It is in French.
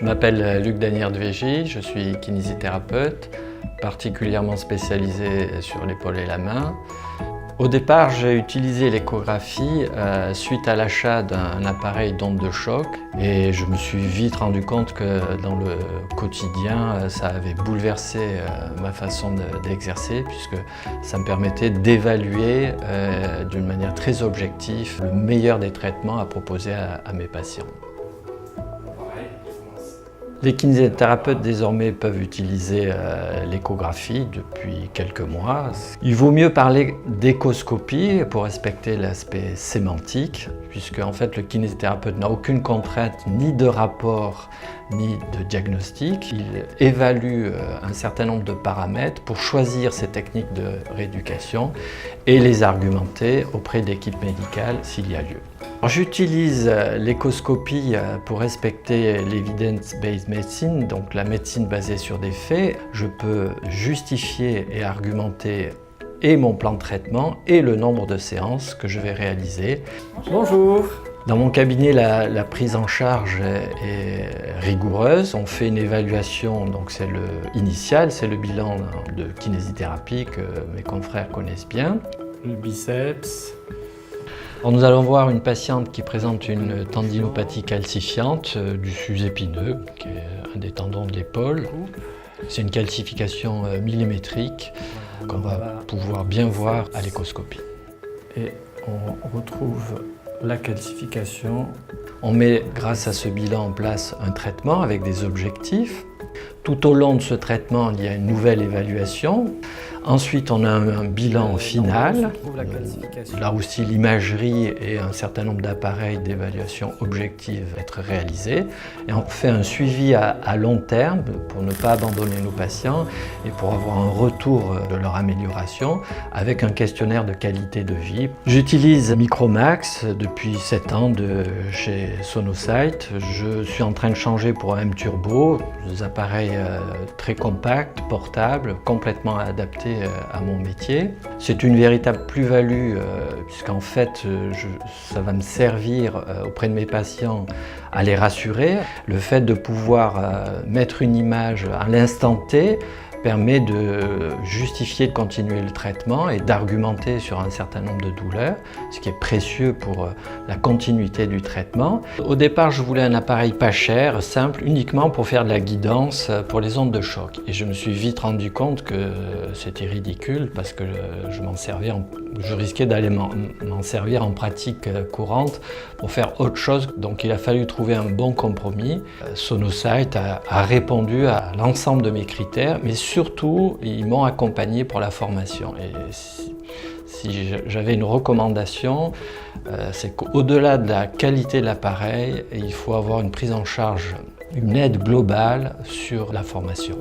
m'appelle Luc Danière-Dvégy, je suis kinésithérapeute, particulièrement spécialisé sur l'épaule et la main. Au départ, j'ai utilisé l'échographie suite à l'achat d'un appareil d'onde de choc et je me suis vite rendu compte que dans le quotidien, ça avait bouleversé ma façon d'exercer puisque ça me permettait d'évaluer d'une manière très objective le meilleur des traitements à proposer à mes patients. Les kinésithérapeutes désormais peuvent utiliser l'échographie depuis quelques mois. Il vaut mieux parler d'échoscopie pour respecter l'aspect sémantique, puisque en fait le kinésithérapeute n'a aucune contrainte ni de rapport ni de diagnostic. Il évalue un certain nombre de paramètres pour choisir ses techniques de rééducation et les argumenter auprès d'équipes médicales s'il y a lieu. J'utilise l'échoscopie pour respecter l'evidence-based medicine, donc la médecine basée sur des faits. Je peux justifier et argumenter et mon plan de traitement et le nombre de séances que je vais réaliser. Bonjour. Dans mon cabinet, la prise en charge est rigoureuse. On fait une évaluation, donc c'est le initial, c'est le bilan de kinésithérapie que mes confrères connaissent bien. Le biceps. Alors nous allons voir une patiente qui présente une tendinopathie calcifiante du sus épineux, qui est un des tendons de l'épaule. C'est une calcification millimétrique qu'on va pouvoir bien voir à l'échoscopie. Et on retrouve la calcification. On met, grâce à ce bilan, en place un traitement avec des objectifs. Tout au long de ce traitement, il y a une nouvelle évaluation. Ensuite, on a un bilan final. Là aussi, l'imagerie et un certain nombre d'appareils d'évaluation objective être réalisés. Et on fait un suivi à long terme pour ne pas abandonner nos patients et pour avoir un retour de leur amélioration avec un questionnaire de qualité de vie. J'utilise Micromax depuis 7 ans de chez Sonosite. Je suis en train de changer pour un M-Turbo, des appareils très compacts, portables, complètement adaptés à mon métier. C'est une véritable plus-value puisqu'en fait ça va me servir auprès de mes patients à les rassurer. Le fait de pouvoir mettre une image à l'instant T permet de justifier de continuer le traitement et d'argumenter sur un certain nombre de douleurs, ce qui est précieux pour la continuité du traitement. Au départ, je voulais un appareil pas cher, simple, uniquement pour faire de la guidance pour les ondes de choc. Et je me suis vite rendu compte que c'était ridicule parce que je risquais d'aller m'en servir en pratique courante pour faire autre chose. Donc il a fallu trouver un bon compromis. Sonosite a répondu à l'ensemble de mes critères, mais surtout, ils m'ont accompagné pour la formation. Et si j'avais une recommandation, c'est qu'au-delà de la qualité de l'appareil, il faut avoir une prise en charge, une aide globale sur la formation.